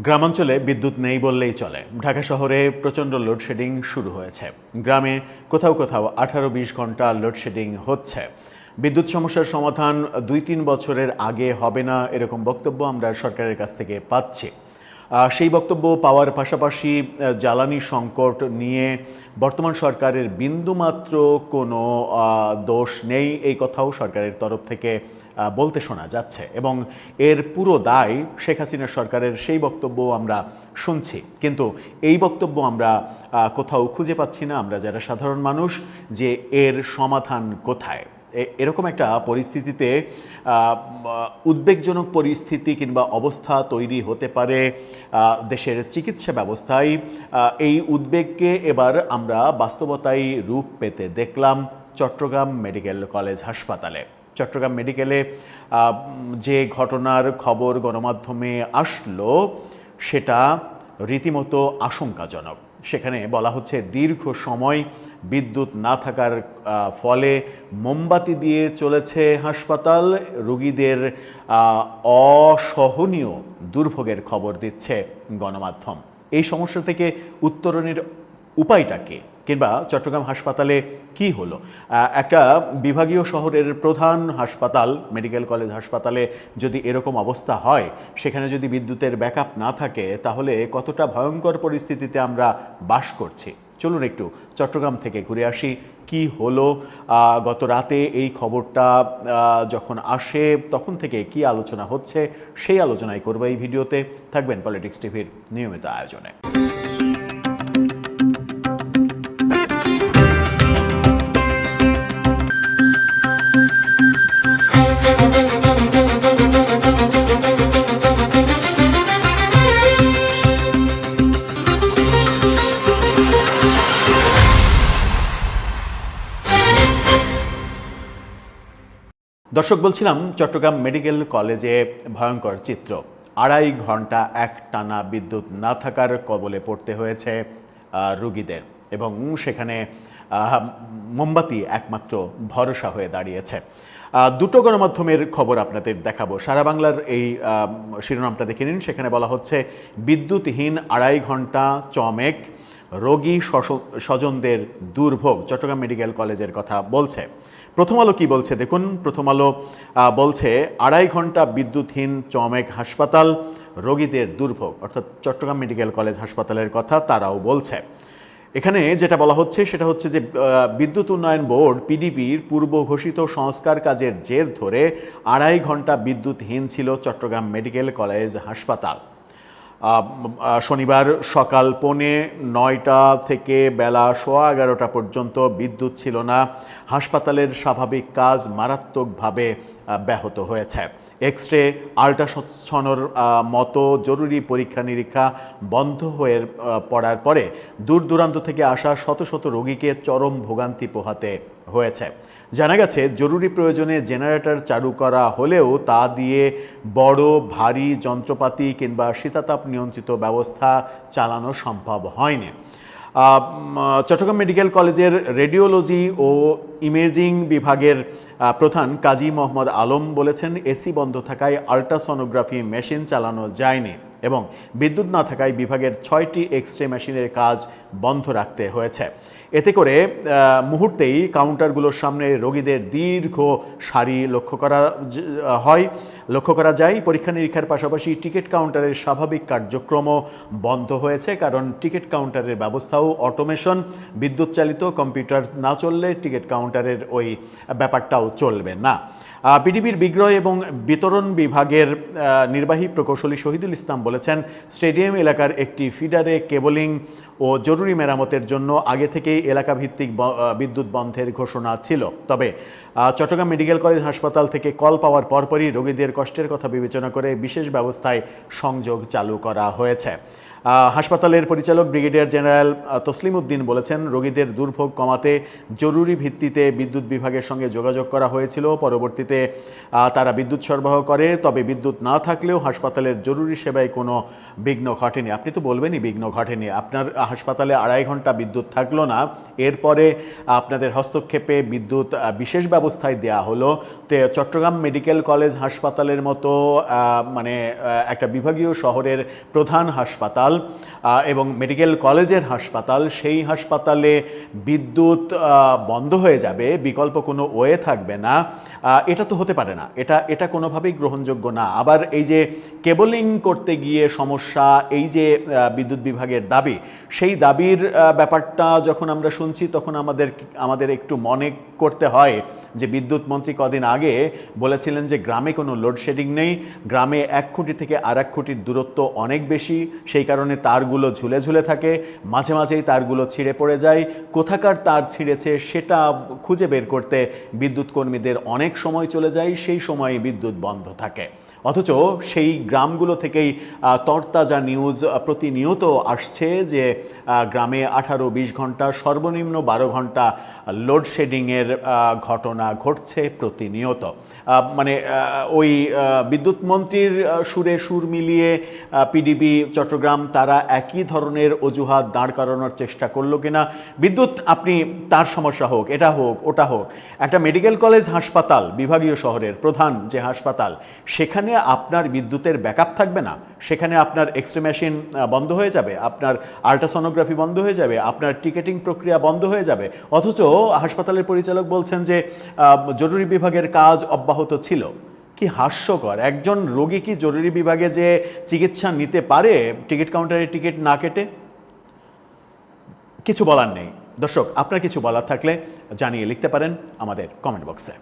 গ্রামাঞ্চলে বিদ্যুৎ নেই বললেই চলে। ঢাকা শহরে প্রচণ্ড লোডশেডিং শুরু হয়েছে। গ্রামে কোথাও কোথাও 18-20 ঘন্টা লোডশেডিং হচ্ছে। বিদ্যুৎ সমস্যার সমাধান 2-3 বছরের আগে হবে না, এরকম বক্তব্য আমরা সরকারের কাছ থেকে পাচ্ছি। সেই বক্তব্য পাওয়ার পাশাপাশি জ্বালানি সংকট নিয়ে বর্তমান সরকারের বিন্দুমাত্র কোনো দোষ নেই, এই কথাও সরকারের তরফ থেকে বলতে শোনা যাচ্ছে এবং এর পুরো দায় শেখ হাসিনার সরকারের, সেই বক্তব্য আমরা শুনছি। কিন্তু এই বক্তব্য আমরা কোথাও খুঁজে পাচ্ছি না, আমরা যারা সাধারণ মানুষ, যে এর সমাধান কোথায়। এরকম একটা পরিস্থিতিতে উদ্বেগজনক পরিস্থিতি কিংবা অবস্থা তৈরি হতে পারে দেশের চিকিৎসা ব্যবস্থায়। এই উদ্বেগকে এবার আমরা বাস্তবতায় রূপ পেতে দেখলাম চট্টগ্রাম মেডিকেল কলেজ হাসপাতালে। চট্টগ্রাম মেডিকেলে যে ঘটনার খবর গণমাধ্যমে আসলো সেটা রীতিমতো আশঙ্কাজনক। সেখানে বলা হচ্ছে দীর্ঘ সময় বিদ্যুৎ না থাকার ফলে মোমবাতি দিয়ে চলেছে হাসপাতাল। রোগীদের অসহনীয় দুর্ভোগের খবর দিচ্ছে গণমাধ্যম। এই সমস্যা থেকে উত্তরণের উপায়টা কি, কিংবা চট্টগ্রাম হাসপাতালে কি হলো? একটা বিভাগীয় শহরের প্রধান হাসপাতাল, মেডিকেল কলেজ হাসপাতালে যদি এরকম অবস্থা হয়, সেখানে যদি বিদ্যুতের ব্যাকআপ না থাকে, তাহলে কতটা ভয়ঙ্কর পরিস্থিতিতে আমরা বাস করছি। চলুন একটু চট্টগ্রাম থেকে ঘুরে আসি কি হলো। গত রাতে এই খবরটা যখন আসে তখন থেকে কি আলোচনা হচ্ছে, সেই আলোচনাই করবো এই ভিডিওতে। থাকবেন পলিটিক্স টিভির নিয়মিত আয়োজনে। দর্শক, বলছিলাম চট্টগ্রাম মেডিকেল কলেজে ভয়ঙ্কর চিত্র। 2.5 ঘন্টা একটানা বিদ্যুৎ না থাকার কবলে পড়তে হয়েছে রোগীদের এবং সেখানে মোমবাতি একমাত্র ভরসা হয়ে দাঁড়িয়েছে। দুটো গণমাধ্যমের খবর আপনাদের দেখাবো। সারা বাংলার এই শিরোনামটা দেখে নিন। সেখানে বলা হচ্ছে বিদ্যুৎহীন 2.5 ঘন্টা চমেক, রোগী স্বজনদের দুর্ভোগ। চট্টগ্রাম মেডিকেল কলেজের কথা বলছে। প্রথম আলো কি বলছে দেখুন। প্রথম আলো বলছে 2.5 ঘন্টা বিদ্যুৎহীন চমেক হাসপাতাল, রোগীদের দুর্ভোগ। অর্থাৎ চট্টগ্রাম মেডিকেল কলেজ হাসপাতালের কথা তারাও বলছে। এখানে যেটা বলা হচ্ছে সেটা হচ্ছে যে বিদ্যুৎ উন্নয়ন বোর্ড পিডিবির পূর্ব ঘোষিত সংস্কার কাজের জের ধরে 2.5 ঘন্টা বিদ্যুৎহীন ছিল চট্টগ্রাম মেডিকেল কলেজ হাসপাতাল। শনিবার সকাল 9:45 থেকে বেলা 11:15 পর্যন্ত বিদ্যুৎ ছিল না। হাসপাতালের স্বাভাবিক কাজ মারাত্মকভাবে ব্যাহত হয়েছে। এক্স-রে, আল্ট্রাসনোর মতো জরুরি পরীক্ষা নিরীক্ষা বন্ধ হয়ে পড়ার পরে দূর দূরান্ত থেকে আসা শত শত রোগীকে চরম ভোগান্তি পোহাতে হয়েছে। জানা গেছে জরুরি প্রয়োজনে জেনারেটর চালু করা হলেও তা দিয়ে বড় ভারী যন্ত্রপাতি কিংবা শীতাতাপ নিয়ন্ত্রিত ব্যবস্থা চালানো সম্ভব হয়নি। চট্টগ্রাম মেডিকেল কলেজের রেডিওলজি ও ইমেজিং বিভাগের প্রধান কাজী মোহাম্মদ আলম বলেছেন, এসি বন্ধ থাকায় আল্ট্রাসনোগ্রাফি মেশিন চালানো যায়নি এবং বিদ্যুৎ না থাকায় বিভাগের 6টি এক্স-রে মেশিনের কাজ বন্ধ রাখতে হয়েছে। এতে করে মুহূর্তেই কাউন্টারগুলোর সামনে রোগীদের দীর্ঘ সারি লক্ষ্য করা যায়। পরীক্ষা নিরীক্ষার পাশাপাশি টিকিট কাউন্টারের স্বাভাবিক কার্যক্রমও বন্ধ হয়েছে, কারণ টিকিট কাউন্টারের ব্যবস্থাও অটোমেশন। বিদ্যুৎ চালিত কম্পিউটার না চললে টিকিট কাউন্টারের ওই ব্যাপারটাও চলবে না। পিডিবির বিক্রয় এবং বিতরণ বিভাগের নির্বাহী প্রকৌশলী শহীদুল ইসলাম বলেছেন, স্টেডিয়াম এলাকার একটি ফিডারে কেবলিং ও জরুরি মেরামতের জন্য আগে থেকেই এলাকাভিত্তিক বিদ্যুৎ বন্ধের ঘোষণা ছিল। তবে চট্টগ্রাম মেডিকেল কলেজ হাসপাতাল থেকে কল পাওয়ার পরপরই রোগীদের কষ্টের কথা বিবেচনা করে বিশেষ ব্যবস্থায় সংযোগ চালু করা হয়েছে। হাসপাতালের পরিচালক ব্রিগেডিয়ার জেনারেল তসলিম উদ্দিন বলেছেন, রোগীদের দুর্ভোগ কমাতে জরুরি ভিত্তিতে বিদ্যুৎ বিভাগের সঙ্গে যোগাযোগ করা হয়েছিল। পরবর্তীতে তারা বিদ্যুৎ সরবরাহ করে, তবে বিদ্যুৎ না থাকলেও হাসপাতালের জরুরি সেবায় কোনো বিঘ্ন ঘটেনি। আপনি তো বলবেনই বিঘ্ন ঘটেনি, আপনার হাসপাতালে 2.5 ঘন্টা বিদ্যুৎ থাকলো না, এরপরে আপনাদের হস্তক্ষেপে বিদ্যুৎ বিশেষ ব্যবস্থায় দেয়া হলো। তো চট্টগ্রাম মেডিকেল কলেজ হাসপাতালের মতো মানে একটা বিভাগীয় শহরের প্রধান হাসপাতাল এবং মেডিকেল কলেজের হাসপাতাল, সেই হাসপাতালে বিদ্যুৎ বন্ধ হয়ে যাবে, বিকল্প কোনো ওয়ে থাকবে না, এটা তো হতে পারে না। এটা কোনোভাবেই গ্রহণযোগ্য না। আবার এই যে কেবলিং করতে গিয়ে সমস্যা, এই যে বিদ্যুৎ বিভাগের দাবি, সেই দাবির ব্যাপারটা যখন আমরা শুনছি তখন আমাদের একটু মনে করতে হয় যে বিদ্যুৎ মন্ত্রী কদিন আগে বলেছিলেন যে গ্রামে কোনো লোডশেডিং নেই, গ্রামে 1 খুঁটি থেকে আর 1 খুঁটির দূরত্ব অনেক বেশি, সেই কারণে তারগুলো ঝুলে ঝুলে থাকে, মাঝে মাঝেই তারগুলো ছিঁড়ে পড়ে যায়। কোথাকার তার ছিঁড়েছে সেটা খুঁজে বের করতে বিদ্যুৎ কর্মীদের অনেক সময় চলে যায়, সেই সময় বিদ্যুৎ বন্ধ থাকে। অথচ সেই গ্রামগুলো থেকেই তরতাজা নিউজ প্রতিনিয়ত আসছে যে গ্রামে 18-20 ঘন্টা, সর্বনিম্ন 12 ঘন্টা লোডশেডিংয়ের ঘটনা ঘটছে প্রতিনিয়ত। মানে ওই বিদ্যুৎ মন্ত্রীর সুরে সুর মিলিয়ে পিডিবি চট্টগ্রাম তারা একই ধরনের অজুহাত দাঁড় করানোর চেষ্টা করলো কিনা। বিদ্যুৎ আপনি তার সমস্যা হোক, এটা হোক, ওটা হোক, একটা মেডিকেল কলেজ হাসপাতাল, বিভাগীয় শহরের প্রধান যে হাসপাতাল, সেখানে আপনার বিদ্যুতের ব্যাকআপ থাকবে না, সেখানে আপনার এক্সরে মেশিন বন্ধ হয়ে যাবে, আপনার আল্ট্রাসোনোগ্রাফি বন্ধ হয়ে যাবে, আপনার টিকেটিং প্রক্রিয়া বন্ধ হয়ে যাবে। অথচ হাসপাতালের পরিচালক বলছেন যে জরুরি বিভাগের কাজ অব্যাহত ছিল। কি হাস্যকর! একজন রোগী কি জরুরি বিভাগে যে চিকিৎসা নিতে পারে টিকিট কাউন্টারে টিকিট না কেটে? কিছু বলার নেই। দর্শক, আপনার কিছু বলার থাকলে জানিয়ে লিখতে পারেন আমাদের কমেন্ট বক্সে।